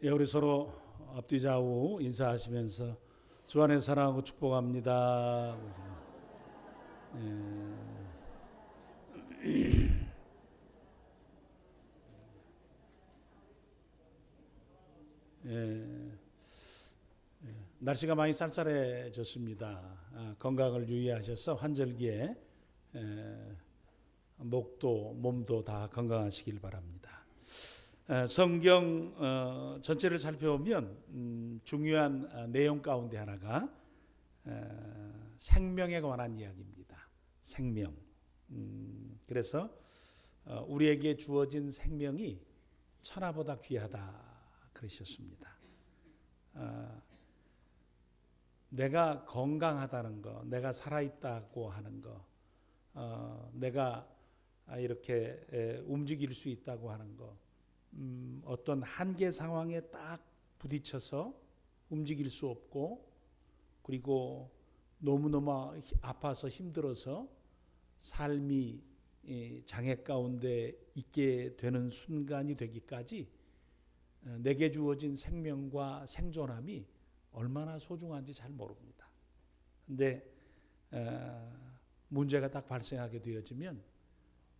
예, 우리 서로 앞뒤 좌우 인사하시면서 주 안에 사랑하고 축복합니다. 예, 날씨가 많이 쌀쌀해졌습니다. 건강을 유의하셔서 환절기에 목도 몸도 다 건강하시길 바랍니다. 성경 전체를 살펴보면 중요한 내용 가운데 하나가 생명에 관한 이야기입니다. 생명. 그래서 우리에게 주어진 생명이 천하보다 귀하다 그러셨습니다. 내가 건강하다는 거, 내가 살아있다고 하는 거, 내가 이렇게 움직일 수 있다고 하는 거, 어떤 한계 상황에 딱 부딪혀서 움직일 수 없고, 그리고 너무너무 아파서 힘들어서 삶이 장애 가운데 있게 되는 순간이 되기까지 내게 주어진 생명과 생존함이 얼마나 소중한지 잘 모릅니다. 근데 문제가 딱 발생하게 되어지면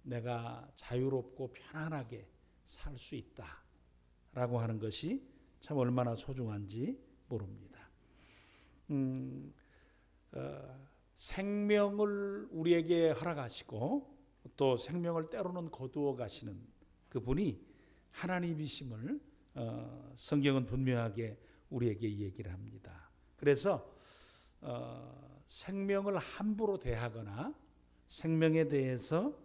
내가 자유롭고 편안하게 살 수 있다라고 하는 것이 참 얼마나 소중한지 모릅니다. 생명을 우리에게 허락하시고 또 생명을 때로는 거두어 가시는 그분이 하나님이심을 성경은 분명하게 우리에게 얘기를 합니다. 그래서 생명을 함부로 대하거나 생명에 대해서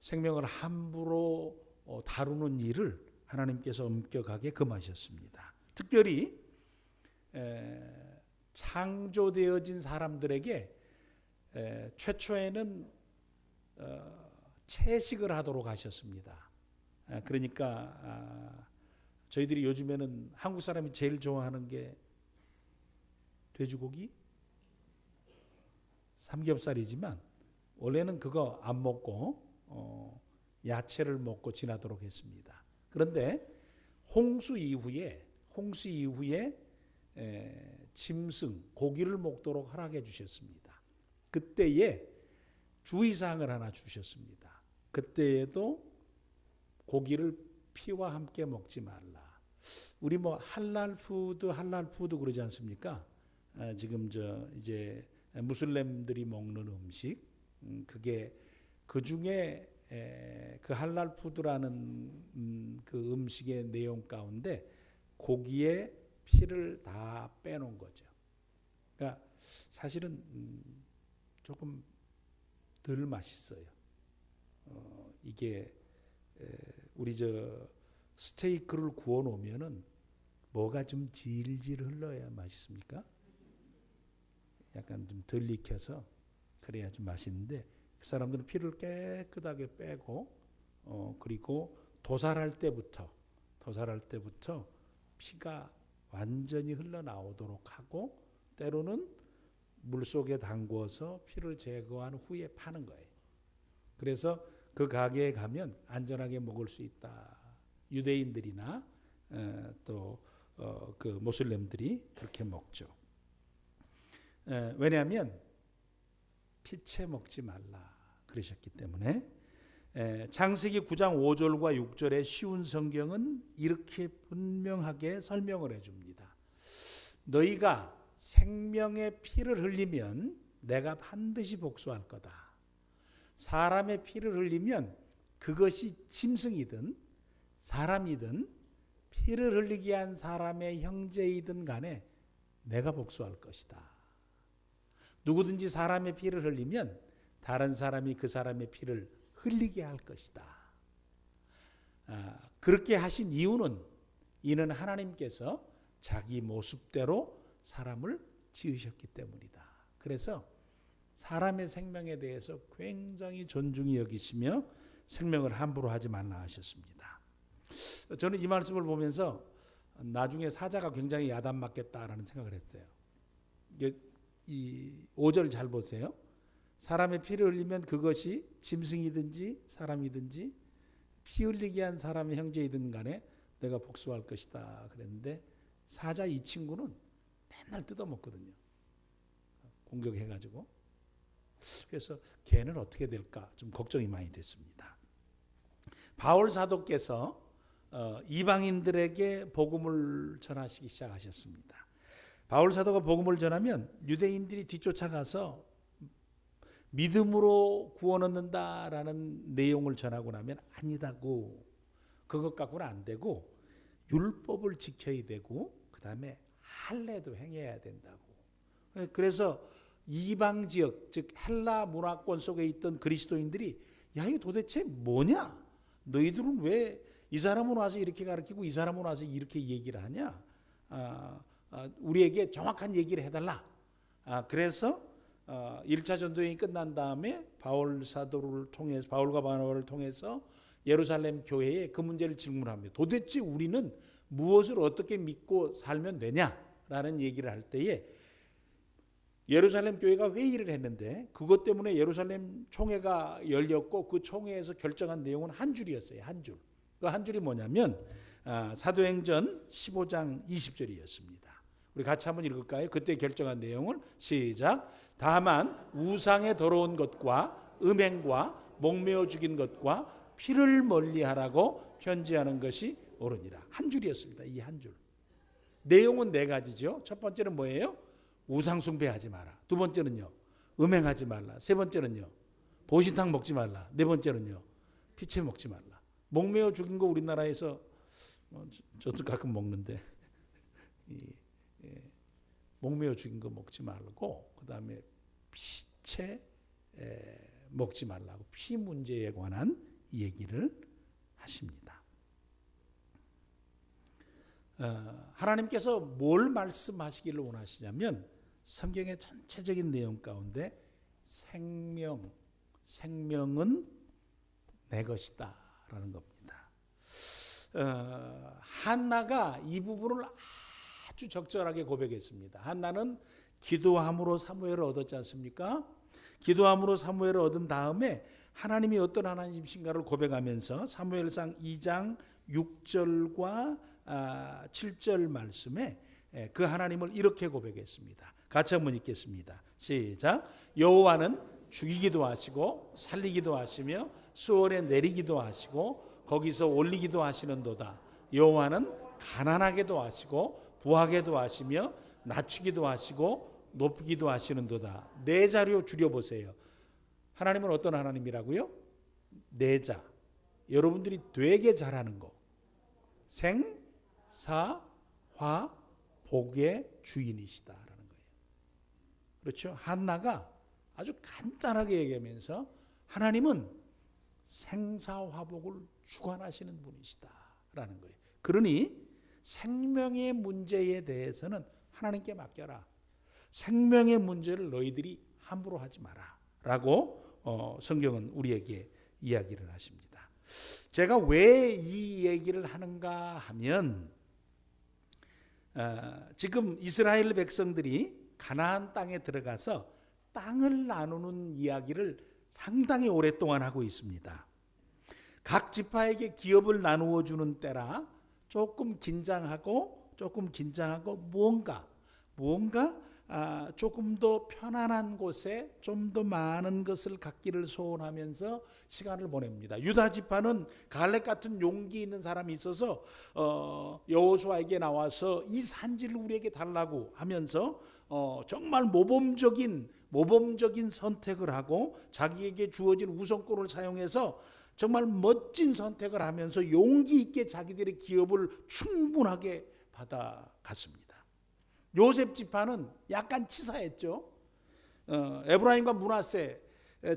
생명을 함부로 다루는 일을 하나님께서 엄격하게 금하셨습니다. 특별히 창조되어진 사람들에게 최초에는 채식을 하도록 하셨습니다. 그러니까 저희들이 요즘에는 한국 사람이 제일 좋아하는 게 돼지고기, 삼겹살이지만 원래는 그거 안 먹고 야채를 먹고 지나도록 했습니다. 그런데 홍수 이후에 짐승, 고기를 먹도록 허락해 주셨습니다. 그때에 주의사항을 하나 주셨습니다. 그때에도 고기를 피와 함께 먹지 말라. 우리 뭐 할랄 푸드 그러지 않습니까? 지금 이제 무슬림들이 먹는 음식, 그게 그 중에 그 할랄 푸드라는 그 음식의 내용 가운데 고기의 피를 다 빼놓은 거죠. 그러니까 사실은 조금 덜 맛있어요. 이게 우리 스테이크를 구워 놓으면은 뭐가 좀 질질 흘러야 맛있습니까? 약간 좀 덜 익혀서 그래야 좀 맛있는데 그 사람들은 피를 깨끗하게 빼고 그리고 도살할 때부터 피가 완전히 흘러나오도록 하고 때로는 물속에 담궈서 피를 제거한 후에 파는 거예요. 그래서 그 가게에 가면 안전하게 먹을 수 있다. 유대인들이나 또 그 모슬렘들이 그렇게 먹죠. 왜냐하면 피채 먹지 말라 그러셨기 때문에. 창세기 9장 5절과 6절의 쉬운 성경은 이렇게 분명하게 설명을 해줍니다. 너희가 생명의 피를 흘리면 내가 반드시 복수할 거다. 사람의 피를 흘리면 그것이 짐승이든 사람이든 피를 흘리게 한 사람의 형제이든 간에 내가 복수할 것이다. 누구든지 사람의 피를 흘리면 다른 사람이 그 사람의 피를 흘리게 할 것이다. 그렇게 하신 이는 하나님께서 자기 모습대로 사람을 지으셨기 때문이다. 그래서 사람의 생명에 대해서 굉장히 존중히 여기시며 생명을 함부로 하지 말라 하셨습니다. 저는 이 말씀을 보면서 나중에 사자가 굉장히 야단 맞겠다라는 생각을 했어요. 이 5절 잘 보세요. 사람의 피를 흘리면 그것이 짐승이든지 사람이든지 피 흘리게 한 사람의 형제이든 간에 내가 복수할 것이다 그랬는데 사자 이 친구는 맨날 뜯어먹거든요. 공격해가지고. 그래서 걔는 어떻게 될까 좀 걱정이 많이 됐습니다. 바울 사도께서 이방인들에게 복음을 전하시기 시작하셨습니다. 바울 사도가 복음을 전하면 유대인들이 뒤쫓아가서 믿음으로 구원 얻는다라는 내용을 전하고 나면 아니다고, 그것 갖고는 안 되고 율법을 지켜야 되고 그 다음에 할례도 행해야 된다고. 그래서 이방 지역, 즉 헬라 문화권 속에 있던 그리스도인들이 야 이거 도대체 뭐냐? 너희들은 왜 이 사람은 와서 이렇게 가르치고 이 사람은 와서 이렇게 얘기를 하냐? 우리에게 정확한 얘기를 해달라. 그래서 1차 전도행이 끝난 다음에 바울과 바나바를 통해서 예루살렘 교회에 그 문제를 질문합니다. 도대체 우리는 무엇을 어떻게 믿고 살면 되냐라는 얘기를 할 때에 예루살렘 교회가 회의를 했는데 그것 때문에 예루살렘 총회가 열렸고 그 총회에서 결정한 내용은 한 줄이었어요. 한 줄. 그 한 줄이 뭐냐면 사도행전 15장 20절이었습니다. 우리 같이 한번 읽을까요? 그때 결정한 내용을 시작. 다만 우상에 더러운 것과 음행과 목매어 죽인 것과 피를 멀리하라고 편지하는 것이 옳으니라. 한 줄이었습니다. 이 한 줄. 내용은 네 가지죠. 첫 번째는 뭐예요? 우상 숭배하지 마라. 두 번째는요, 음행하지 말라. 세 번째는요, 보신탕 먹지 말라. 네 번째는요, 피채 먹지 말라. 목매어 죽인 거 우리나라에서 저도 가끔 먹는데 목매어 죽인 거 먹지 말고 그 다음에 피채 먹지 말라고 피 문제에 관한 얘기를 하십니다. 하나님께서 뭘 말씀하시기를 원하시냐면 성경의 전체적인 내용 가운데 생명은 내 것이다 라는 겁니다. 한나가 이 부분을 아주 적절하게 고백했습니다. 한나는 기도함으로 사무엘을 얻었지 않습니까? 기도함으로 사무엘을 얻은 다음에 하나님이 어떤 하나님이신가를 고백하면서 사무엘상 2장 6절과 7절 말씀에 그 하나님을 이렇게 고백했습니다. 같이 한번 읽겠습니다. 시작. 여호와는 죽이기도 하시고 살리기도 하시며 수월에 내리기도 하시고 거기서 올리기도 하시는도다. 여호와는 가난하게도 하시고 부하게도 하시며 낮추기도 하시고 높이기도 하시는도다. 네 자료 줄여보세요. 하나님은 어떤 하나님이라고요? 네 자. 여러분들이 되게 잘하는 거. 생, 사, 화, 복의 주인이시다라는 거예요. 그렇죠? 한나가 아주 간단하게 얘기하면서 하나님은 생사화복을 주관하시는 분이시다라는 거예요. 그러니 생명의 문제에 대해서는 하나님께 맡겨라. 생명의 문제를 너희들이 함부로 하지 마라 라고 성경은 우리에게 이야기를 하십니다. 제가 왜 이 얘기를 하는가 하면 지금 이스라엘 백성들이 가나안 땅에 들어가서 땅을 나누는 이야기를 상당히 오랫동안 하고 있습니다. 각 지파에게 기업을 나누어 주는 때라 조금 긴장하고 뭔가 조금 더 편안한 곳에 좀 더 많은 것을 갖기를 소원하면서 시간을 보냅니다. 유다 지파는 갈렙 같은 용기 있는 사람이 있어서 여호수아에게 나와서 이 산지를 우리에게 달라고 하면서 정말 모범적인 선택을 하고 자기에게 주어진 우선권을 사용해서 정말 멋진 선택을 하면서 용기 있게 자기들의 기업을 충분하게 받아갔습니다. 요셉 지파는 약간 치사했죠. 에브라임과 므낫세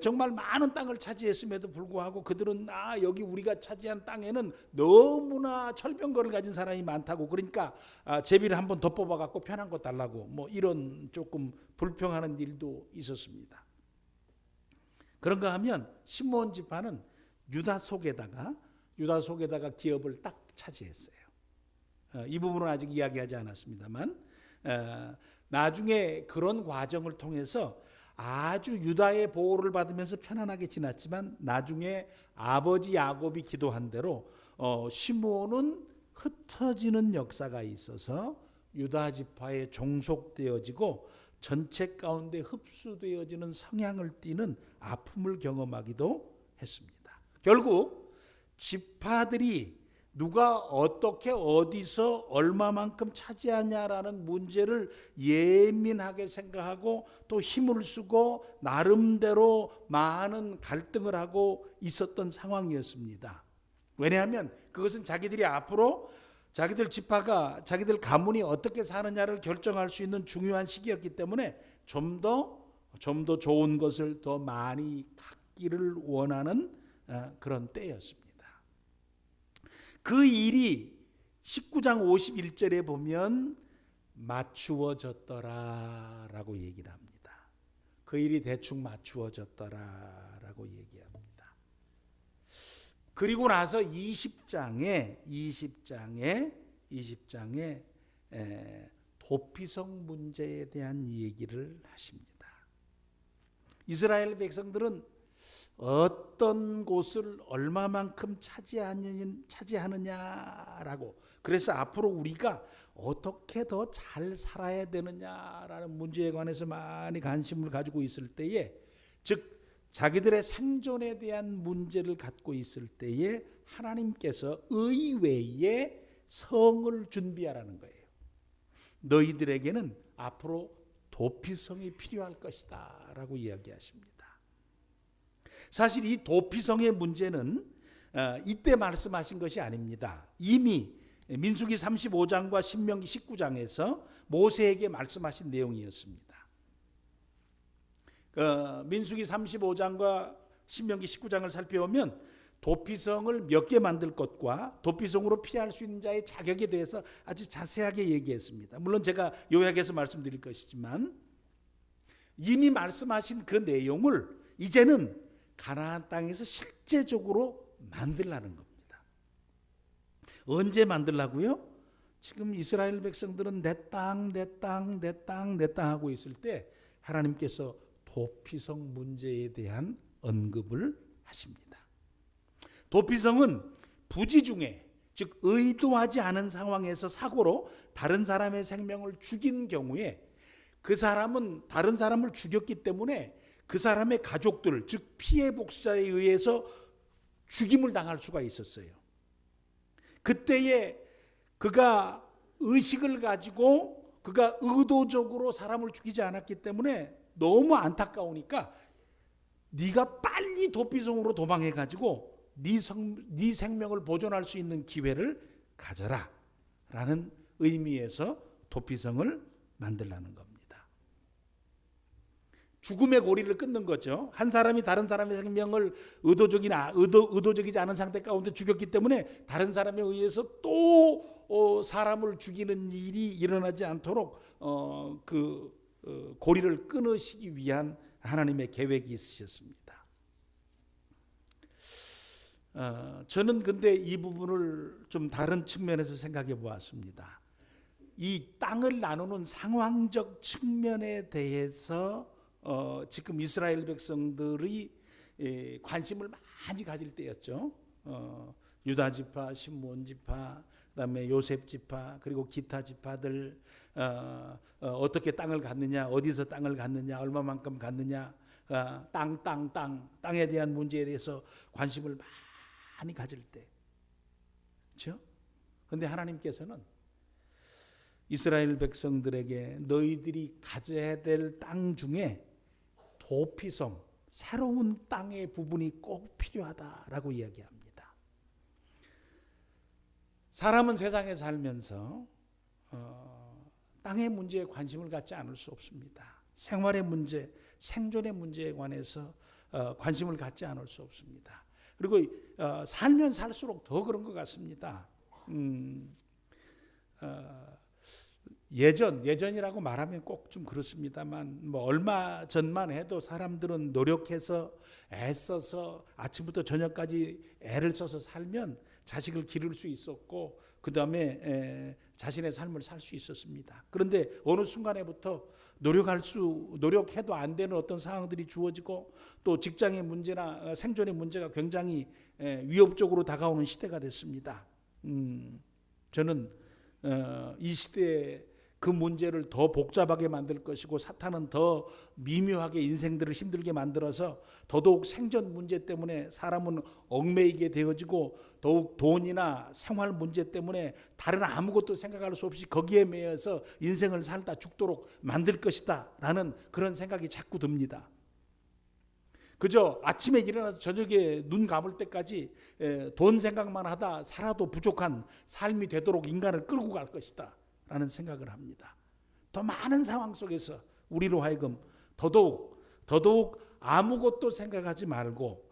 정말 많은 땅을 차지했음에도 불구하고 그들은 여기 우리가 차지한 땅에는 너무나 철병거를 가진 사람이 많다고, 그러니까 제비를 한번 더 뽑아갖고 편한 거 달라고 뭐 이런 조금 불평하는 일도 있었습니다. 그런가 하면 시므온 지파는 유다 속에다가 기업을 딱 차지했어요. 이 부분은 아직 이야기하지 않았습니다만 나중에 그런 과정을 통해서 아주 유다의 보호를 받으면서 편안하게 지났지만 나중에 아버지 야곱이 기도한 대로 시므온은 흩어지는 역사가 있어서 유다 지파에 종속되어지고 전체 가운데 흡수되어지는 성향을 띠는 아픔을 경험하기도 했습니다. 결국 지파들이 누가 어떻게 어디서 얼마만큼 차지하냐라는 문제를 예민하게 생각하고 또 힘을 쓰고 나름대로 많은 갈등을 하고 있었던 상황이었습니다. 왜냐하면 그것은 자기들이 앞으로 자기들 지파가 자기들 가문이 어떻게 사느냐를 결정할 수 있는 중요한 시기였기 때문에 좀 더 좋은 것을 더 많이 갖기를 원하는 그런 때였습니다. 그 일이 19장 51절에 보면 맞추어졌더라라고 얘기를 합니다. 그 일이 대충 맞추어졌더라라고 얘기합니다. 그리고 나서 20장에 도피성 문제에 대한 얘기를 하십니다. 이스라엘 백성들은 어떤 곳을 얼마만큼 차지하느냐라고, 그래서 앞으로 우리가 어떻게 더 잘 살아야 되느냐라는 문제에 관해서 많이 관심을 가지고 있을 때에, 즉 자기들의 생존에 대한 문제를 갖고 있을 때에 하나님께서 의외의 성을 준비하라는 거예요. 너희들에게는 앞으로 도피성이 필요할 것이다 라고 이야기하십니다. 사실 이 도피성의 문제는 이때 말씀하신 것이 아닙니다. 이미 민수기 35장과 신명기 19장에서 모세에게 말씀하신 내용이었습니다. 민수기 35장과 신명기 19장을 살펴보면 도피성을 몇 개 만들 것과 도피성으로 피할 수 있는 자의 자격에 대해서 아주 자세하게 얘기했습니다. 물론 제가 요약해서 말씀드릴 것이지만 이미 말씀하신 그 내용을 이제는 가나안 땅에서 실제적으로 만들라는 겁니다. 언제 만들라고요? 지금 이스라엘 백성들은 내 땅 하고 있을 때 하나님께서 도피성 문제에 대한 언급을 하십니다. 도피성은 부지 중에, 즉 의도하지 않은 상황에서 사고로 다른 사람의 생명을 죽인 경우에 그 사람은 다른 사람을 죽였기 때문에 그 사람의 가족들, 즉 피해 복수자에 의해서 죽임을 당할 수가 있었어요. 그때에 그가 의식을 가지고 그가 의도적으로 사람을 죽이지 않았기 때문에 너무 안타까우니까 네가 빨리 도피성으로 도망해가지고 네 생명을 보존할 수 있는 기회를 가져라 라는 의미에서 도피성을 만들라는 겁니다. 죽음의 고리를 끊는 거죠. 한 사람이 다른 사람의 생명을 의도적이지 않은 상태 가운데 죽였기 때문에 다른 사람에 의해서 또 사람을 죽이는 일이 일어나지 않도록 고리를 끊으시기 위한 하나님의 계획이 있으셨습니다. 저는 근데 이 부분을 좀 다른 측면에서 생각해 보았습니다. 이 땅을 나누는 상황적 측면에 대해서 지금 이스라엘 백성들이 관심을 많이 가질 때였죠. 유다 지파, 시므온 지파, 그다음에 요셉 지파, 그리고 기타 지파들 어떻게 땅을 갖느냐, 어디서 땅을 갖느냐, 얼마만큼 갖느냐, 땅에 대한 문제에 대해서 관심을 많이 가질 때, 그렇죠? 그런데 하나님께서는 이스라엘 백성들에게 너희들이 가져야 될 땅 중에 도피성, 새로운 땅의 부분이 꼭 필요하다라고 이야기합니다. 사람은 세상에 살면서 땅의 문제에 관심을 갖지 않을 수 없습니다. 생활의 문제, 생존의 문제에 관해서 관심을 갖지 않을 수 없습니다. 그리고 살면 살수록 더 그런 것 같습니다. 예전이라고 말하면 꼭 좀 그렇습니다만, 뭐 얼마 전만 해도 사람들은 노력해서 애써서 아침부터 저녁까지 애를 써서 살면 자식을 기를 수 있었고, 그 다음에 자신의 삶을 살 수 있었습니다. 그런데 어느 순간에부터 노력해도 안 되는 어떤 상황들이 주어지고, 또 직장의 문제나 생존의 문제가 굉장히 위협적으로 다가오는 시대가 됐습니다. 저는 이 시대에 그 문제를 더 복잡하게 만들 것이고 사탄은 더 미묘하게 인생들을 힘들게 만들어서 더더욱 생존 문제 때문에 사람은 얽매이게 되어지고 더욱 돈이나 생활 문제 때문에 다른 아무것도 생각할 수 없이 거기에 매여서 인생을 살다 죽도록 만들 것이다 라는 그런 생각이 자꾸 듭니다. 그저 아침에 일어나서 저녁에 눈 감을 때까지 돈 생각만 하다 살아도 부족한 삶이 되도록 인간을 끌고 갈 것이다 라는 생각을 합니다. 더 많은 상황 속에서 우리로 하여금 더더욱 아무것도 생각하지 말고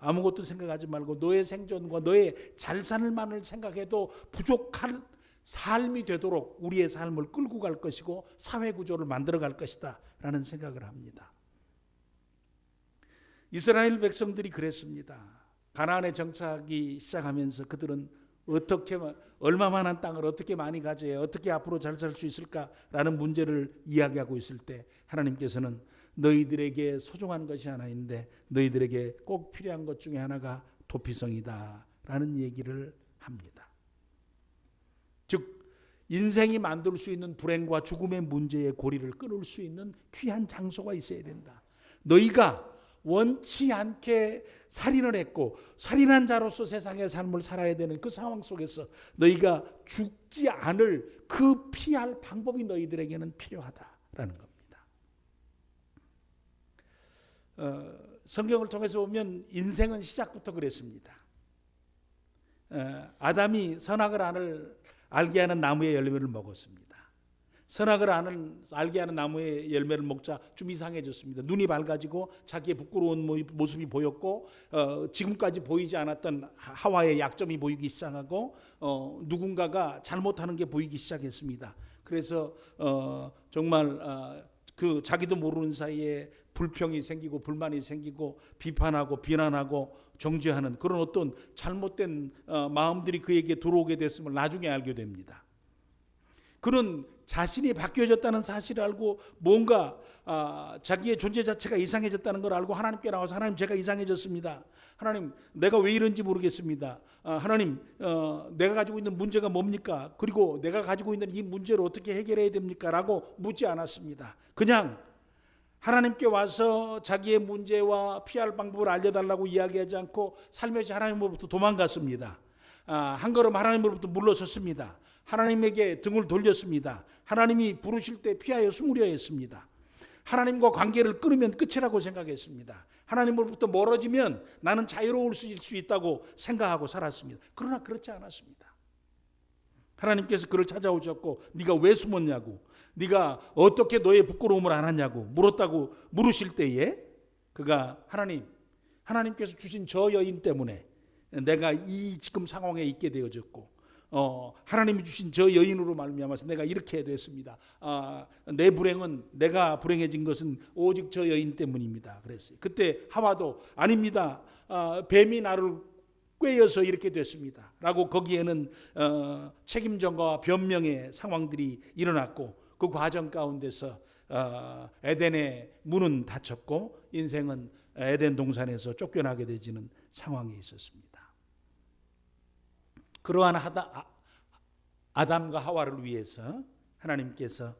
너의 생존과 너의 잘 살만을 생각해도 부족한 삶이 되도록 우리의 삶을 끌고 갈 것이고 사회 구조를 만들어 갈 것이다 라는 생각을 합니다. 이스라엘 백성들이 그랬습니다. 가나안에 정착하기 시작하면서 그들은 어떻게 얼마만한 땅을 어떻게 많이 가져야 어떻게 앞으로 잘 살 수 있을까라는 문제를 이야기하고 있을 때 하나님께서는 너희들에게 소중한 것이 하나 있는데 너희들에게 꼭 필요한 것 중에 하나가 도피성이다라는 얘기를 합니다. 즉 인생이 만들 수 있는 불행과 죽음의 문제의 고리를 끊을 수 있는 귀한 장소가 있어야 된다. 너희가 원치 않게 살인을 했고 살인한 자로서 세상의 삶을 살아야 되는 그 상황 속에서 너희가 죽지 않을 그 피할 방법이 너희들에게는 필요하다라는 겁니다. 성경을 통해서 보면 인생은 시작부터 그랬습니다. 아담이 선악을 알게 하는 나무의 열매를 먹었습니다. 선악을 알게 하는 나무의 열매를 먹자 좀 이상해졌습니다. 눈이 밝아지고 자기의 부끄러운 모습이 보였고 지금까지 보이지 않았던 하와의 약점이 보이기 시작하고 누군가가 잘못하는 게 보이기 시작했습니다. 그래서 정말 그 자기도 모르는 사이에 불평이 생기고 불만이 생기고 비판하고 비난하고 정죄하는 그런 어떤 잘못된 마음들이 그에게 들어오게 됐음을 나중에 알게 됩니다. 그는 자신이 바뀌어졌다는 사실을 알고 뭔가 자기의 존재 자체가 이상해졌다는 걸 알고 하나님께 나와서 하나님 제가 이상해졌습니다. 하나님 내가 왜 이런지 모르겠습니다. 하나님 내가 가지고 있는 문제가 뭡니까? 그리고 내가 가지고 있는 이 문제를 어떻게 해결해야 됩니까? 라고 묻지 않았습니다. 그냥 하나님께 와서 자기의 문제와 피할 방법을 알려달라고 이야기하지 않고 살며시 하나님으로부터 도망갔습니다. 한 걸음 하나님으로부터 물러섰습니다. 하나님에게 등을 돌렸습니다. 하나님이 부르실 때 피하여 숨으려 했습니다. 하나님과 관계를 끊으면 끝이라고 생각했습니다. 하나님으로부터 멀어지면 나는 자유로울 수 있다고 생각하고 살았습니다. 그러나 그렇지 않았습니다. 하나님께서 그를 찾아오셨고 네가 왜 숨었냐고 네가 어떻게 너의 부끄러움을 안 하냐고 물으실 때에 그가 하나님께서 주신 저 여인 때문에 내가 이 지금 상황에 있게 되어졌고 하나님이 주신 저 여인으로 말미암아서 내가 이렇게 됐습니다. 내 불행은 내가 불행해진 것은 오직 저 여인 때문입니다. 그랬어요. 그때 하와도 아닙니다. 뱀이 나를 꿰어서 이렇게 됐습니다. 라고 거기에는 책임전가와 변명의 상황들이 일어났고 그 과정 가운데서 에덴의 문은 닫혔고 인생은 에덴 동산에서 쫓겨나게 되지는 상황이 있었습니다. 그러한 아담과 하와를 위해서 하나님께서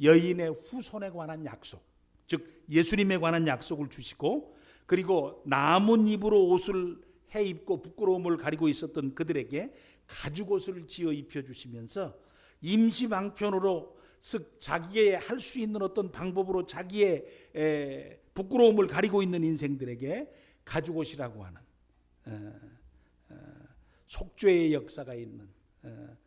여인의 후손에 관한 약속, 즉 예수님에 관한 약속을 주시고 그리고 나뭇잎으로 옷을 해 입고 부끄러움을 가리고 있었던 그들에게 가죽옷을 지어 입혀주시면서 임시방편으로 즉 자기의 할 수 있는 어떤 방법으로 자기의 부끄러움을 가리고 있는 인생들에게 가죽옷이라고 하는 속죄의 역사가 있는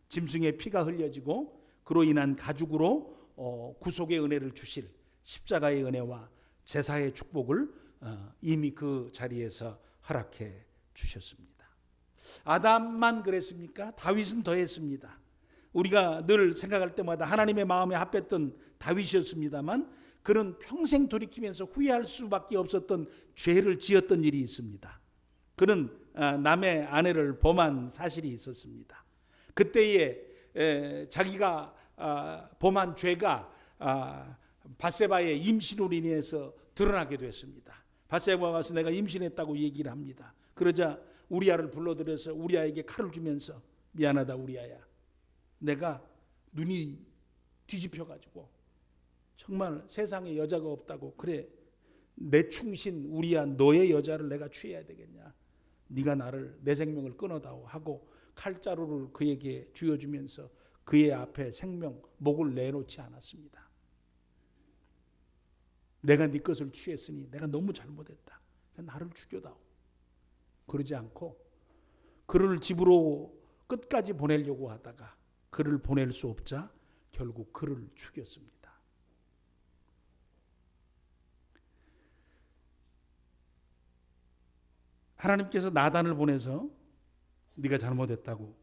짐승의 피가 흘려지고 그로 인한 가죽으로 구속의 은혜를 주실 십자가의 은혜와 제사의 축복을 이미 그 자리에서 허락해 주셨습니다. 아담만 그랬습니까? 다윗은 더했습니다. 우리가 늘 생각할 때마다 하나님의 마음에 합했던 다윗이었습니다만 그는 평생 돌이키면서 후회할 수밖에 없었던 죄를 지었던 일이 있습니다. 그는 남의 아내를 범한 사실이 있었습니다. 그때에 자기가 범한 죄가 밧세바의 임신으로 인해서 드러나게 됐습니다. 밧세바가 와서 내가 임신했다고 얘기를 합니다. 그러자 우리아를 불러들여서 우리아에게 칼을 주면서 미안하다 우리아야. 내가 눈이 뒤집혀가지고 정말 세상에 여자가 없다고, 그래 내 충신 우리야 너의 여자를 내가 취해야 되겠냐, 네가 나를 내 생명을 끊어다오 하고 칼자루를 그에게 쥐어주면서 그의 앞에 생명 목을 내놓지 않았습니다. 내가 네 것을 취했으니 내가 너무 잘못했다, 나를 죽여다오. 그러지 않고 그를 집으로 끝까지 보내려고 하다가 그를 보낼 수 없자 결국 그를 죽였습니다. 하나님께서 나단을 보내서 네가 잘못했다고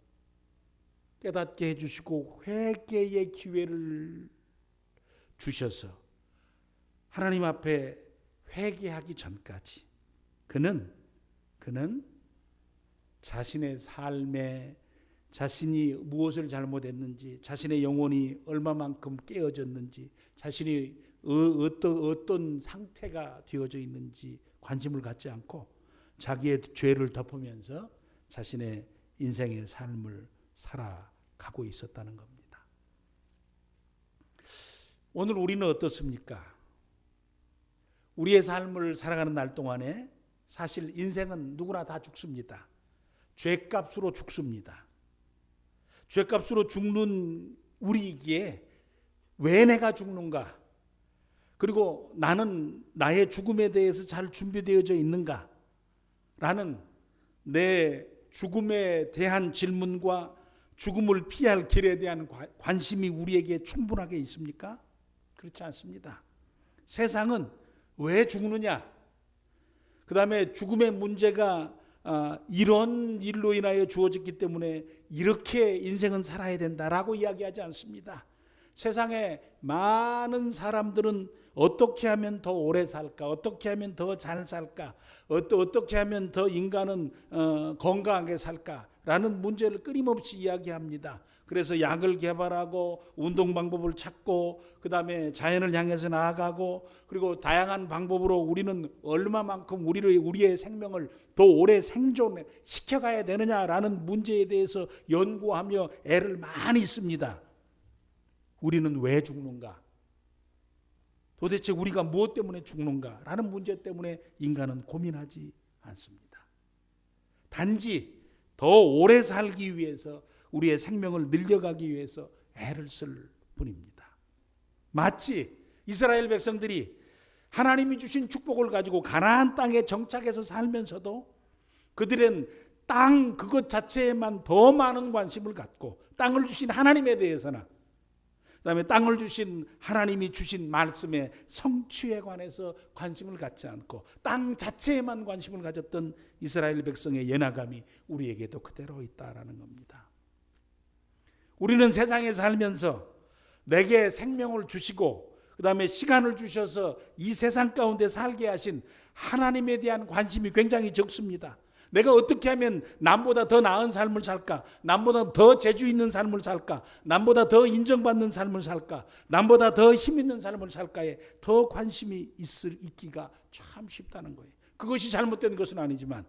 깨닫게 해주시고 회개의 기회를 주셔서 하나님 앞에 회개하기 전까지 그는 자신의 삶에 자신이 무엇을 잘못했는지, 자신의 영혼이 얼마만큼 깨어졌는지, 자신이 어떤 상태가 되어져 있는지 관심을 갖지 않고 자기의 죄를 덮으면서 자신의 인생의 삶을 살아가고 있었다는 겁니다. 오늘 우리는 어떻습니까? 우리의 삶을 살아가는 날 동안에 사실 인생은 누구나 다 죽습니다. 죄값으로 죽습니다. 죄값으로 죽는 우리이기에 왜 내가 죽는가? 그리고 나는 나의 죽음에 대해서 잘 준비되어져 있는가? 라는 내 죽음에 대한 질문과 죽음을 피할 길에 대한 관심이 우리에게 충분하게 있습니까? 그렇지 않습니다. 세상은 왜 죽느냐? 그 다음에 죽음의 문제가 이런 일로 인하여 주어졌기 때문에 이렇게 인생은 살아야 된다라고 이야기하지 않습니다. 세상에 많은 사람들은 어떻게 하면 더 오래 살까? 어떻게 하면 더 잘 살까? 어떻게 하면 더 인간은 건강하게 살까? 라는 문제를 끊임없이 이야기합니다. 그래서 약을 개발하고 운동 방법을 찾고 그 다음에 자연을 향해서 나아가고 그리고 다양한 방법으로 우리는 얼마만큼 우리의 생명을 더 오래 생존시켜가야 되느냐라는 문제에 대해서 연구하며 애를 많이 씁니다. 우리는 왜 죽는가? 도대체 우리가 무엇 때문에 죽는가라는 문제 때문에 인간은 고민하지 않습니다. 단지 더 오래 살기 위해서 우리의 생명을 늘려가기 위해서 애를 쓸 뿐입니다. 마치 이스라엘 백성들이 하나님이 주신 축복을 가지고 가나안 땅에 정착해서 살면서도 그들은 땅 그것 자체에만 더 많은 관심을 갖고 땅을 주신 하나님에 대해서나 그다음에 땅을 주신 하나님이 주신 말씀의 성취에 관해서 관심을 갖지 않고 땅 자체에만 관심을 가졌던 이스라엘 백성의 연약함이 우리에게도 그대로 있다라는 겁니다. 우리는 세상에 살면서 내게 생명을 주시고 그다음에 시간을 주셔서 이 세상 가운데 살게 하신 하나님에 대한 관심이 굉장히 적습니다. 내가 어떻게 하면 남보다 더 나은 삶을 살까? 남보다 더 재주 있는 삶을 살까? 남보다 더 인정받는 삶을 살까? 남보다 더 힘 있는 삶을 살까에 더 관심이 있기가 참 쉽다는 거예요. 그것이 잘못된 것은 아니지만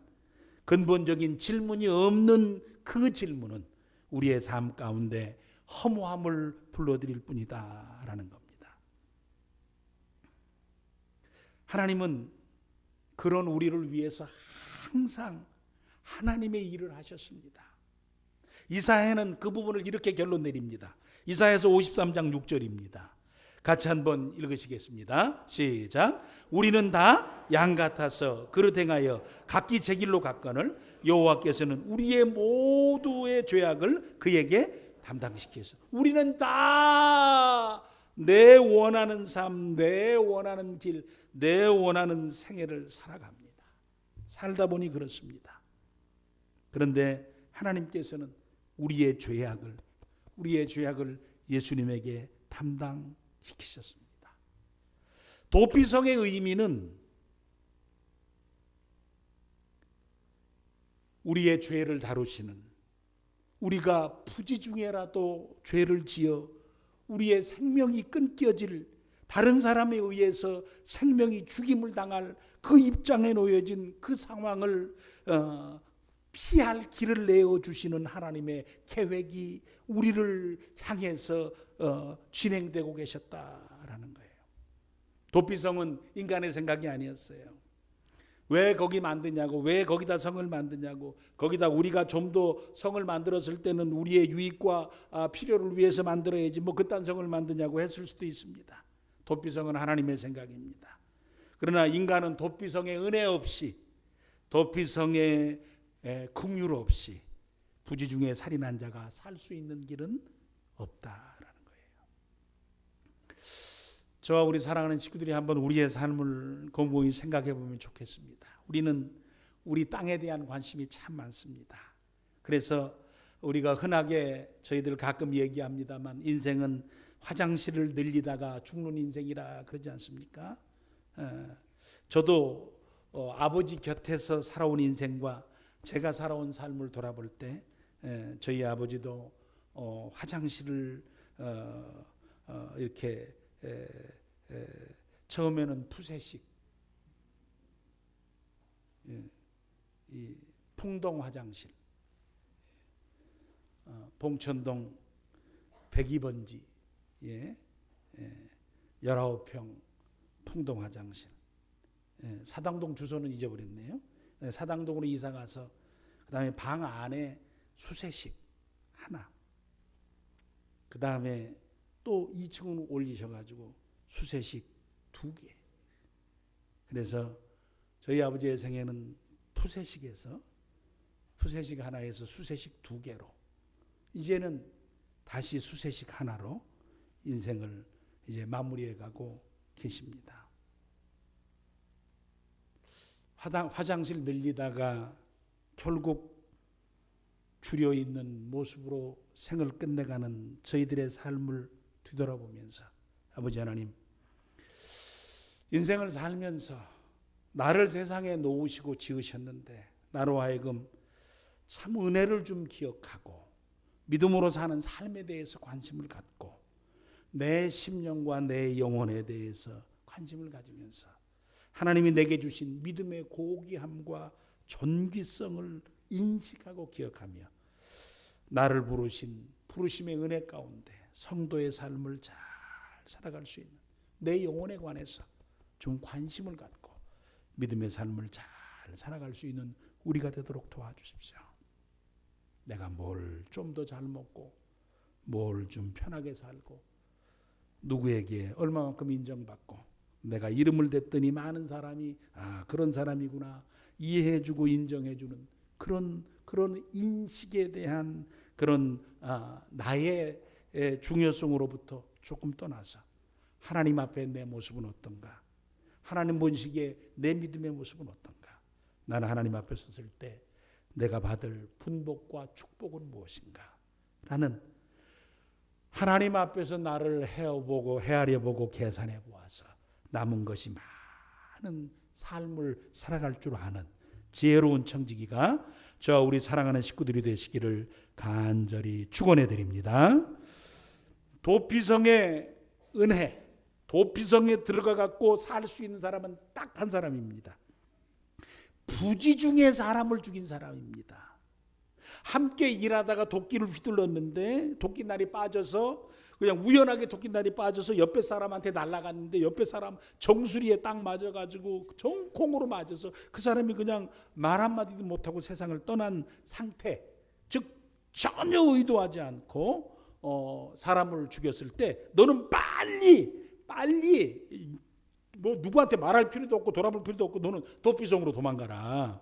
근본적인 질문이 없는 그 질문은 우리의 삶 가운데 허무함을 불러들일 뿐이다라는 겁니다. 하나님은 그런 우리를 위해서 항상 하나님의 일을 하셨습니다. 이사야는 그 부분을 이렇게 결론 내립니다. 이사야서 53장 6절입니다. 같이 한번 읽으시겠습니다. 시작. 우리는 다 양 같아서 그릇 행하여 각기 제 길로 갔거늘 여호와께서는 우리의 모두의 죄악을 그에게 담당시키소서. 우리는 다 내 원하는 삶, 내 원하는 길, 내 원하는 생애를 살아갑니다. 살다 보니 그렇습니다. 그런데 하나님께서는 우리의 죄악을 예수님에게 담당시키셨습니다. 도피성의 의미는 우리의 죄를 다루시는, 우리가 부지 중에라도 죄를 지어 우리의 생명이 끊겨질, 다른 사람에 의해서 생명이 죽임을 당할 그 입장에 놓여진 그 상황을 피할 길을 내어 주시는 하나님의 계획이 우리를 향해서 진행되고 계셨다라는 거예요. 도피성은 인간의 생각이 아니었어요. 왜 거기 만드냐고, 왜 거기다 성을 만드냐고, 거기다 우리가 좀 더 성을 만들었을 때는 우리의 유익과 필요를 위해서 만들어야지 뭐 그딴 성을 만드냐고 했을 수도 있습니다. 도피성은 하나님의 생각입니다. 그러나 인간은 도피성의 은혜 없이, 도피성의 긍휼 없이 부지 중에 살인한 자가 살 수 있는 길은 없다라는 거예요. 저와 우리 사랑하는 식구들이 한번 우리의 삶을 곰곰이 생각해 보면 좋겠습니다. 우리는 우리 땅에 대한 관심이 참 많습니다. 그래서 우리가 흔하게 저희들 가끔 얘기합니다만 인생은 화장실을 늘리다가 죽는 인생이라 그러지 않습니까? 저도 아버지 곁에서 살아온 인생과 제가 살아온 삶을 돌아볼 때 저희 아버지도 화장실을 이렇게 처음에는 푸세식, 이 풍동 화장실, 봉천동 102번지 19평 풍동 화장실, 사당동 주소는 잊어버렸네요. 사당동으로 이사 가서 그 다음에 방 안에 수세식 하나, 그 다음에 또 2층으로 올리셔가지고 수세식 2개. 그래서 저희 아버지의 생애는 푸세식에서 푸세식 하나에서 수세식 2개로, 이제는 다시 수세식 하나로 인생을 이제 마무리해 가고 계십니다. 화장실 늘리다가 결국 줄여 있는 모습으로 생을 끝내가는 저희들의 삶을 뒤돌아보면서, 아버지 하나님, 인생을 살면서 나를 세상에 놓으시고 지으셨는데 나로 하여금 참 은혜를 좀 기억하고 믿음으로 사는 삶에 대해서 관심을 갖고 내 심령과 내 영혼에 대해서 관심을 가지면서 하나님이 내게 주신 믿음의 고귀함과 존귀성을 인식하고 기억하며 나를 부르신 부르심의 은혜 가운데 성도의 삶을 잘 살아갈 수 있는 내 영혼에 관해서 좀 관심을 갖고 믿음의 삶을 잘 살아갈 수 있는 우리가 되도록 도와주십시오. 내가 뭘 좀 더 잘 먹고 뭘 좀 편하게 살고 누구에게 얼마만큼 인정받고 내가 이름을 댔더니 많은 사람이 그런 사람이구나 이해해주고 인정해주는 그런 인식에 대한 그런 나의 중요성으로부터 조금 떠나서 하나님 앞에 내 모습은 어떤가, 하나님 본식에 내 믿음의 모습은 어떤가, 나는 하나님 앞에 섰을 때 내가 받을 분복과 축복은 무엇인가 라는 하나님 앞에서 나를 헤아려보고 계산해 보아서 남은 것이 많은 삶을 살아갈 줄 아는 지혜로운 청지기가 저와 우리 사랑하는 식구들이 되시기를 간절히 축원해 드립니다. 도피성의 은혜, 도피성에 들어가 갖고 살 수 있는 사람은 딱 한 사람입니다. 부지 중에 사람을 죽인 사람입니다. 함께 일하다가 도끼를 휘둘렀는데 도끼날이 빠져서 그냥 우연하게 도끼날이 빠져서 옆에 사람한테 날아갔는데 옆에 사람 정수리에 딱 맞아가지고 정콩으로 맞아서 그 사람이 그냥 말 한마디도 못하고 세상을 떠난 상태, 즉 전혀 의도하지 않고 사람을 죽였을 때 너는 빨리 뭐 누구한테 말할 필요도 없고 돌아볼 필요도 없고 너는 도피성으로 도망가라.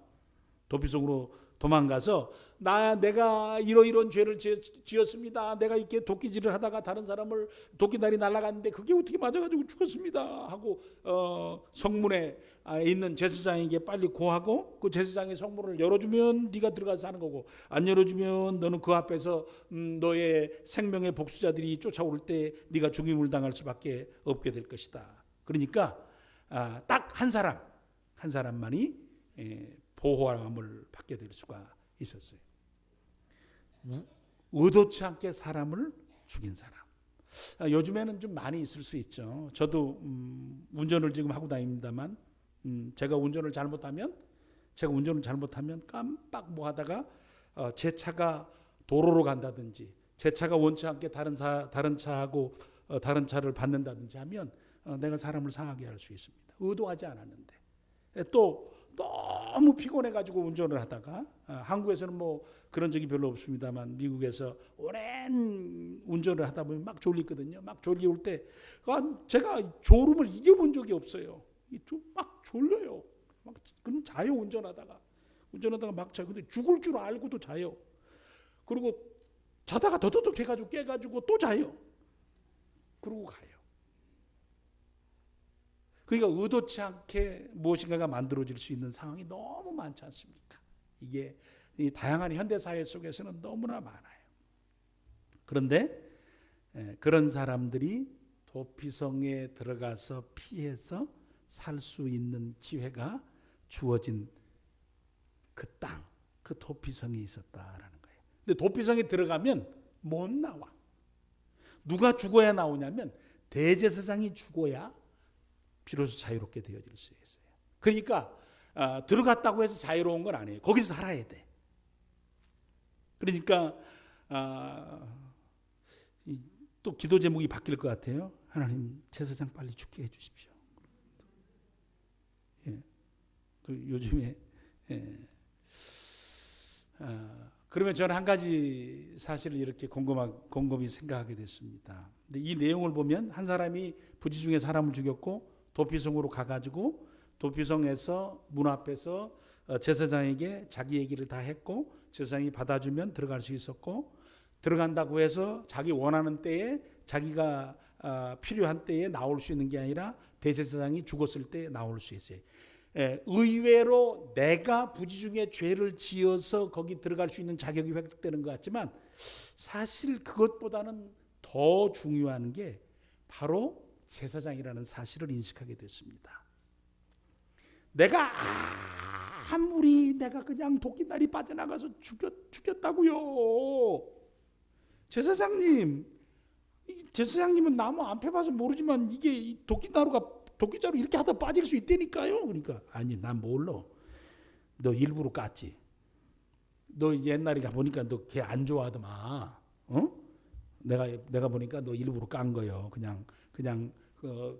도피성으로 도망가서 내가 이런 죄를 지었습니다. 내가 이렇게 도끼질을 하다가 다른 사람을 도끼날이 날아갔는데 그게 어떻게 맞아가지고 죽었습니다 하고 성문에 있는 제사장에게 빨리 고하고 그 제사장이 성문을 열어주면 네가 들어가서 하는 거고 안 열어주면 너는 그 앞에서 너의 생명의 복수자들이 쫓아올 때 네가 죽임을 당할 수밖에 없게 될 것이다. 그러니까 딱 한 사람만이 보호함을 받게 될 수가 있었어요. 의도치 않게 사람을 죽인 사람. 요즘에는 좀 많이 있을 수 있죠. 저도 운전을 지금 하고 다닙니다만 제가 운전을 잘못하면 제가 운전을 잘못하면 깜빡 뭐 하다가 제 차가 도로로 간다든지 제 차가 원치 않게 다른 차하고 다른 차를 받는다든지 하면 내가 사람을 상하게 할 수 있습니다. 의도하지 않았는데. 또 너무 피곤해가지고 운전을 하다가 한국에서는 뭐 그런 적이 별로 없습니다만 미국에서 오랜 운전을 하다 보면 막 졸리거든요. 막 졸리울 때 제가 졸음을 이겨본 적이 없어요. 막 졸려요. 막 그럼 자요. 운전하다가 막 자요. 근데 죽을 줄 알고도 자요. 그리고 자다가 더더덕 해가지고 깨가지고 또 자요. 그러고 가요. 그러니까 의도치 않게 무엇인가가 만들어질 수 있는 상황이 너무 많지 않습니까? 이게 이 다양한 현대사회 속에서는 너무나 많아요. 그런데 그런 사람들이 도피성에 들어가서 피해서 살 수 있는 기회가 주어진 그 땅, 그 도피성이 있었다라는 거예요. 근데 도피성에 들어가면 못 나와. 누가 죽어야 나오냐면 대제사장이 죽어야 비로소 자유롭게 되어질 수 있어요. 그러니까 들어갔다고 해서 자유로운 건 아니에요. 거기서 살아야 돼. 그러니까 또 기도 제목이 바뀔 것 같아요. 하나님 제사장 빨리 죽게 해주십시오. 예. 요즘에 그러면 저는 한 가지 사실을 이렇게 곰곰이 생각하게 됐습니다. 근데 이 내용을 보면 한 사람이 부지 중에 사람을 죽였고 도피성으로 가가지고 도피성에서 문 앞에서 제사장에게 자기 얘기를 다 했고 제사장이 받아주면 들어갈 수 있었고 들어간다고 해서 자기 원하는 때에 자기가 필요한 때에 나올 수 있는 게 아니라 대제사장이 죽었을 때 나올 수 있어요. 의외로 내가 부지 중에 죄를 지어서 거기 들어갈 수 있는 자격이 획득되는 것 같지만 사실 그것보다는 더 중요한 게 바로 제사장이라는 사실을 인식하게 됐습니다. 내가 아무리 내가 그냥 도끼날이 빠져나가서 죽였다고요. 제사장님은 나무 안 패봐서 모르지만 이게 도끼자루 이렇게 하다 빠질 수 있다니까요. 그러니까 아니 난 몰라. 너 일부러 깠지. 너 옛날에 보니까 너 걔 안 좋아하더만. 내가 보니까 너 일부러 깐 거요. 그냥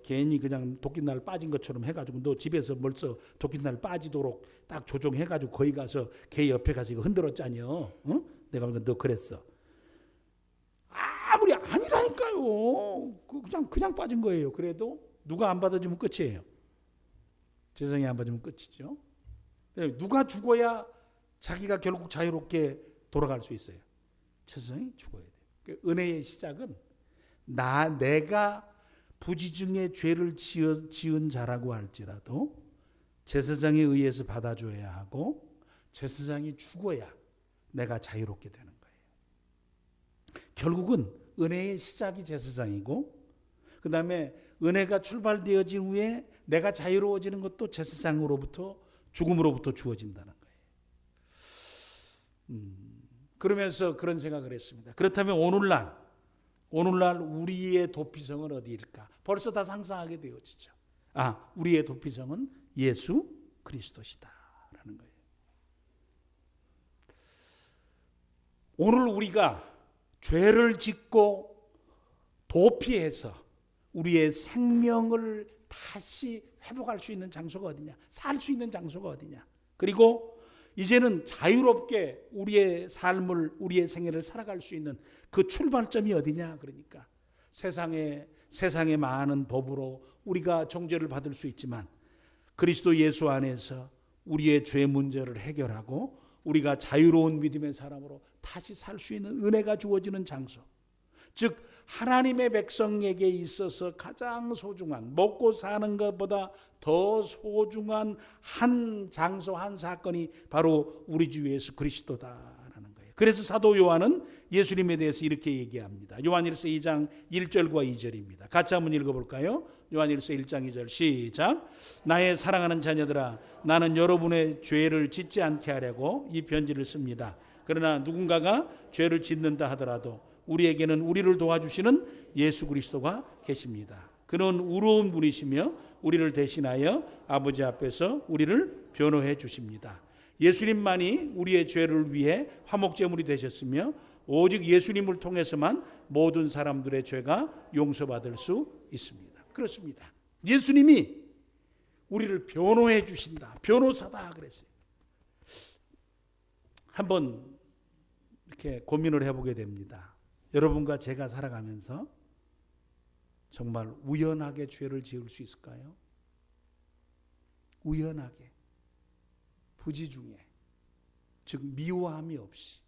괜히 그냥 도끼날 빠진 것처럼 해가지고 너 집에서 벌써 도끼날 빠지도록 딱 조종해가지고 거기 가서 걔 옆에 가서 이거 흔들었잖여. 내가 보니까 너 그랬어. 아무리 아니라니까요. 그냥 빠진 거예요. 그래도 누가 안 받아주면 끝이에요. 제사장이 안 받으면 끝이죠. 누가 죽어야 자기가 결국 자유롭게 돌아갈 수 있어요. 제사장이 죽어야 돼요. 은혜의 시작은 내가 부지 중에 죄를 지은 자라고 할지라도 제사장에 의해서 받아줘야 하고 제사장이 죽어야 내가 자유롭게 되는 거예요. 결국은 은혜의 시작이 제사장이고 그 다음에 은혜가 출발되어진 후에 내가 자유로워지는 것도 제사장으로부터 죽음으로부터 주어진다는 거예요. 그러면서 그런 생각을 했습니다. 그렇다면 오늘날 우리의 도피성은 어디일까? 벌써 다 상상하게 되어지죠. 우리의 도피성은 예수 그리스도시다라는 거예요. 오늘 우리가 죄를 짓고 도피해서 우리의 생명을 다시 회복할 수 있는 장소가 어디냐? 살 수 있는 장소가 어디냐? 그리고 이제는 자유롭게 우리의 삶을 우리의 생애를 살아갈 수 있는 그 출발점이 어디냐? 그러니까 세상의 많은 법으로 우리가 정죄를 받을 수 있지만 그리스도 예수 안에서 우리의 죄 문제를 해결하고 우리가 자유로운 믿음의 사람으로 다시 살 수 있는 은혜가 주어지는 장소, 즉 하나님의 백성에게 있어서 가장 소중한, 먹고 사는 것보다 더 소중한 한 장소, 한 사건이 바로 우리 주 예수 그리스도다라는 거예요. 그래서 사도 요한은 예수님에 대해서 이렇게 얘기합니다. 요한일서 2장 1절과 2절입니다. 같이 한번 읽어볼까요? 요한일서 1장 2절 시작. 나의 사랑하는 자녀들아, 나는 여러분의 죄를 짓지 않게 하려고 이 편지를 씁니다. 그러나 누군가가 죄를 짓는다 하더라도 우리에게는 우리를 도와주시는 예수 그리스도가 계십니다. 그는 의로운 분이시며 우리를 대신하여 아버지 앞에서 우리를 변호해 주십니다. 예수님만이 우리의 죄를 위해 화목제물이 되셨으며 오직 예수님을 통해서만 모든 사람들의 죄가 용서받을 수 있습니다. 그렇습니다. 예수님이 우리를 변호해 주신다. 변호사다 그랬어요. 한번 이렇게 고민을 해보게 됩니다. 여러분과 제가 살아가면서 정말 우연하게 죄를 지을 수 있을까요? 우연하게, 부지 중에, 즉 미워함이 없이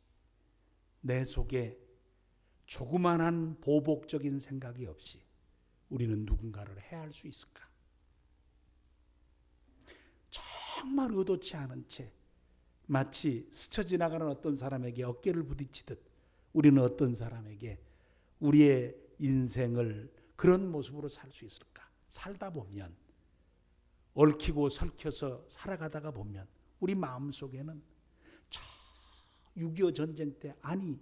내 속에 조그만한 보복적인 생각이 없이 우리는 누군가를 해할 수 있을까? 정말 의도치 않은 채 마치 스쳐 지나가는 어떤 사람에게 어깨를 부딪히듯 우리는 어떤 사람에게 우리의 인생을 그런 모습으로 살 수 있을까? 살다 보면, 얽히고 설켜서 살아가다가 보면 우리 마음속에는 6.25 전쟁 때, 아니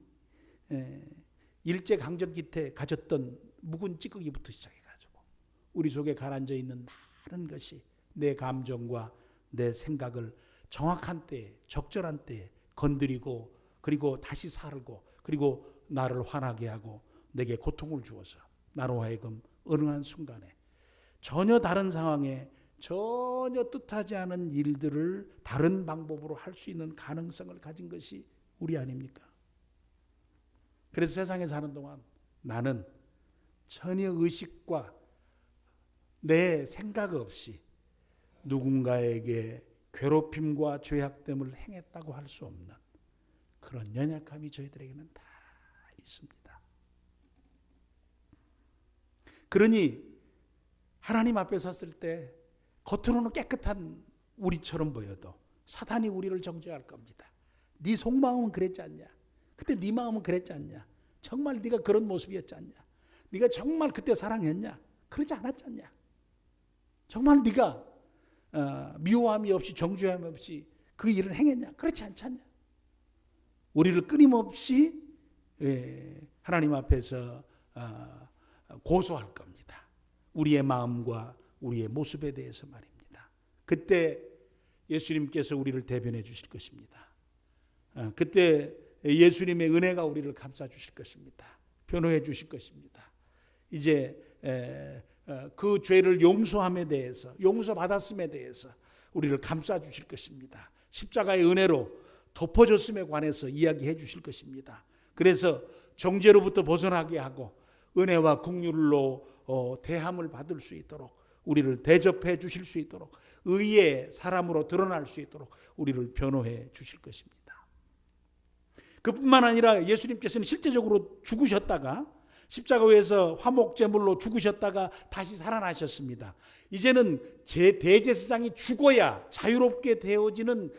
일제강점기 때 가졌던 묵은 찌꺼기부터 시작해가지고 우리 속에 가라앉아 있는 많은 것이 내 감정과 내 생각을 정확한 때에, 적절한 때에 건드리고, 그리고 다시 살고, 그리고 나를 화나게 하고 내게 고통을 주어서 나로 하여금 어느 한 순간에 전혀 다른 상황에 전혀 뜻하지 않은 일들을 다른 방법으로 할 수 있는 가능성을 가진 것이 우리 아닙니까? 그래서 세상에 사는 동안 나는 전혀 의식과 내 생각 없이 누군가에게 괴롭힘과 죄악됨을 행했다고 할 수 없는 그런 연약함이 저희들에게는 다 있습니다. 그러니 하나님 앞에 섰을 때 겉으로는 깨끗한 우리처럼 보여도 사단이 우리를 정죄할 겁니다. 네 속마음은 그랬지 않냐? 그때 네 마음은 그랬지 않냐? 정말 네가 그런 모습이었지 않냐? 네가 정말 그때 사랑했냐? 그러지 않았지 않냐? 정말 네가 미워함이 없이 정죄함이 없이 그 일을 행했냐? 그렇지 않지 않냐? 우리를 끊임없이 하나님 앞에서 고소할 겁니다. 우리의 마음과 우리의 모습에 대해서 말입니다. 그때 예수님께서 우리를 대변해 주실 것입니다. 그때 예수님의 은혜가 우리를 감싸 주실 것입니다. 변호해 주실 것입니다. 이제 그 죄를 용서함에 대해서, 용서받았음에 대해서 우리를 감싸 주실 것입니다. 십자가의 은혜로 덮어졌음에 관해서 이야기해 주실 것입니다. 그래서 정죄로부터 벗어나게 하고 은혜와 긍휼로 대함을 받을 수 있도록, 우리를 대접해 주실 수 있도록, 의의 사람으로 드러날 수 있도록 우리를 변호해 주실 것입니다. 그뿐만 아니라 예수님께서는 실제적으로 죽으셨다가 십자가 위에서 화목제물로 죽으셨다가 다시 살아나셨습니다. 이제는 대제사장이 죽어야 자유롭게 되어지는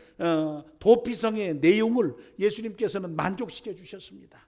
도피성의 내용을 예수님께서는 만족시켜 주셨습니다.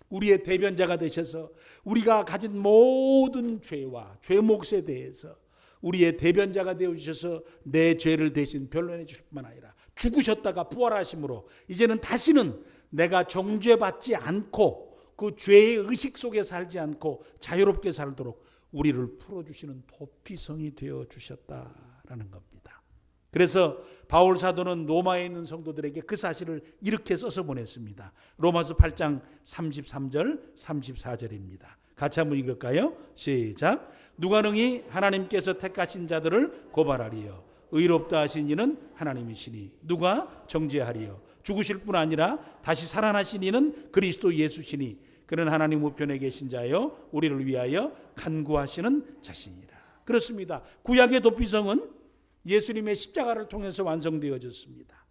우리의 대변자가 되셔서 우리가 가진 모든 죄와 죄 몫에 대해서 우리의 대변자가 되어주셔서 내 죄를 대신 변론해 주실 뿐만 아니라 죽으셨다가 부활하심으로 이제는 다시는 내가 정죄받지 않고 그 죄의 의식 속에 살지 않고 자유롭게 살도록 우리를 풀어주시는 도피성이 되어주셨다라는 겁니다. 그래서 바울 사도는 로마에 있는 성도들에게 그 사실을 이렇게 써서 보냈습니다. 로마서 8장 33절 34절입니다. 같이 한번 읽을까요? 시작. 누가 능히 하나님께서 택하신 자들을 고발하리요? 의롭다 하신 이는 하나님이시니 누가 정죄하리요? 죽으실 뿐 아니라 다시 살아나신 이는 그리스도 예수시니 그는 하나님 우편에 계신 자요 우리를 위하여 간구하시는 자신이라. 그렇습니다. 구약의 도피성은 예수님의 십자가를 통해서 완성되어졌습니다.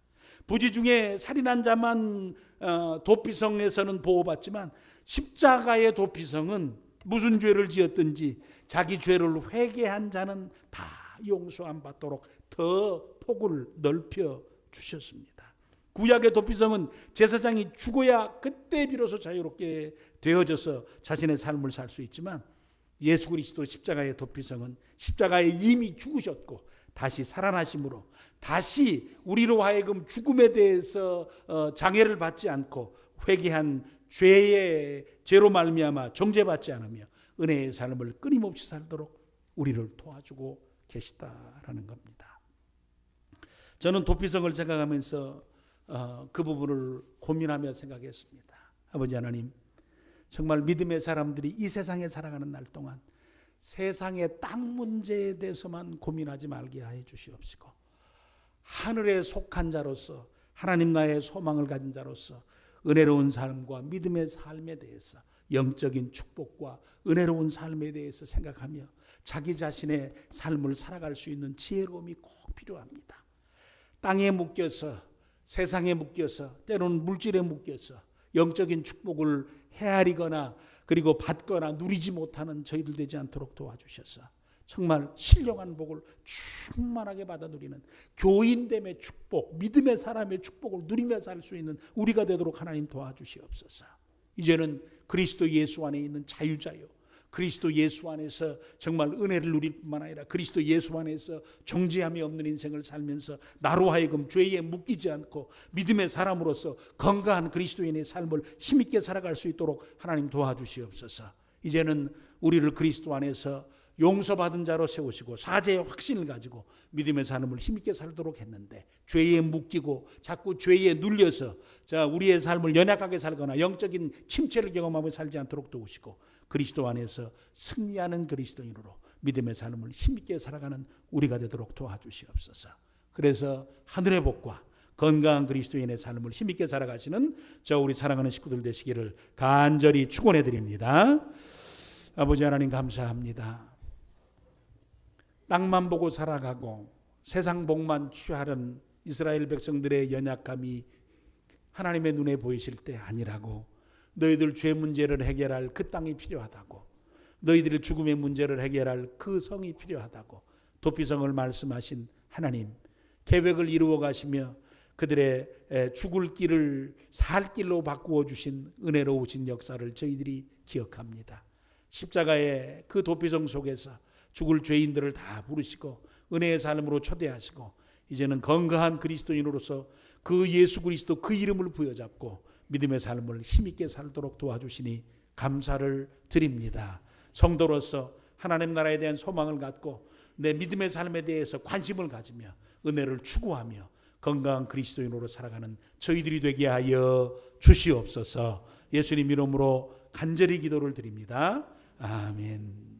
부지 중에 살인한 자만 도피성에서는 보호받지만 십자가의 도피성은 무슨 죄를 지었든지 자기 죄를 회개한 자는 다 용서함 받도록 더 폭을 넓혀 주셨습니다. 구약의 도피성은 제사장이 죽어야 그때 비로소 자유롭게 되어져서 자신의 삶을 살 수 있지만 예수 그리스도 십자가의 도피성은 십자가에 이미 죽으셨고 다시 살아나심으로 다시 우리로 하여금 죽음에 대해서 장애를 받지 않고 회개한 죄로 말미암아 정죄받지 않으며 은혜의 삶을 끊임없이 살도록 우리를 도와주고 계시다라는 겁니다. 저는 도피성을 생각하면서 그 부분을 고민하며 생각했습니다. 아버지 하나님, 정말 믿음의 사람들이 이 세상에 살아가는 날 동안 세상의 땅 문제에 대해서만 고민하지 말게 하여 주시옵시고, 하늘에 속한 자로서 하나님 나라의 소망을 가진 자로서 은혜로운 삶과 믿음의 삶에 대해서, 영적인 축복과 은혜로운 삶에 대해서 생각하며 자기 자신의 삶을 살아갈 수 있는 지혜로움이 꼭 필요합니다. 땅에 묶여서, 세상에 묶여서, 때로는 물질에 묶여서 영적인 축복을 헤아리거나 그리고 받거나 누리지 못하는 저희들 되지 않도록 도와주셔서 정말 신령한 복을 충만하게 받아 누리는 교인됨의 축복, 믿음의 사람의 축복을 누리며 살 수 있는 우리가 되도록 하나님 도와주시옵소서. 이제는 그리스도 예수 안에 있는 자유자요, 그리스도 예수 안에서 정말 은혜를 누릴 뿐만 아니라 그리스도 예수 안에서 정죄함이 없는 인생을 살면서 나로 하여금 죄에 묶이지 않고 믿음의 사람으로서 건강한 그리스도인의 삶을 힘있게 살아갈 수 있도록 하나님 도와주시옵소서. 이제는 우리를 그리스도 안에서 용서받은 자로 세우시고 사죄의 확신을 가지고 믿음의 삶을 힘있게 살도록 했는데, 죄에 묶이고 자꾸 죄에 눌려서 우리의 삶을 연약하게 살거나 영적인 침체를 경험하며 살지 않도록 도우시고, 그리스도 안에서 승리하는 그리스도인으로 믿음의 삶을 힘있게 살아가는 우리가 되도록 도와주시옵소서. 그래서 하늘의 복과 건강한 그리스도인의 삶을 힘있게 살아가시는 우리 사랑하는 식구들 되시기를 간절히 축원해 드립니다. 아버지 하나님, 감사합니다. 땅만 보고 살아가고 세상 복만 취하는 이스라엘 백성들의 연약함이 하나님의 눈에 보이실 때 아니라고, 너희들 죄 문제를 해결할 그 땅이 필요하다고, 너희들의 죽음의 문제를 해결할 그 성이 필요하다고 도피성을 말씀하신 하나님, 계획을 이루어 가시며 그들의 죽을 길을 살 길로 바꾸어 주신 은혜로우신 역사를 저희들이 기억합니다. 십자가의 그 도피성 속에서 죽을 죄인들을 다 부르시고 은혜의 삶으로 초대하시고, 이제는 건강한 그리스도인으로서 그 예수 그리스도 그 이름을 부여잡고 믿음의 삶을 힘있게 살도록 도와주시니 감사를 드립니다. 성도로서 하나님 나라에 대한 소망을 갖고 내 믿음의 삶에 대해서 관심을 가지며 은혜를 추구하며 건강한 그리스도인으로 살아가는 저희들이 되게 하여 주시옵소서. 예수님 이름으로 간절히 기도를 드립니다. 아멘.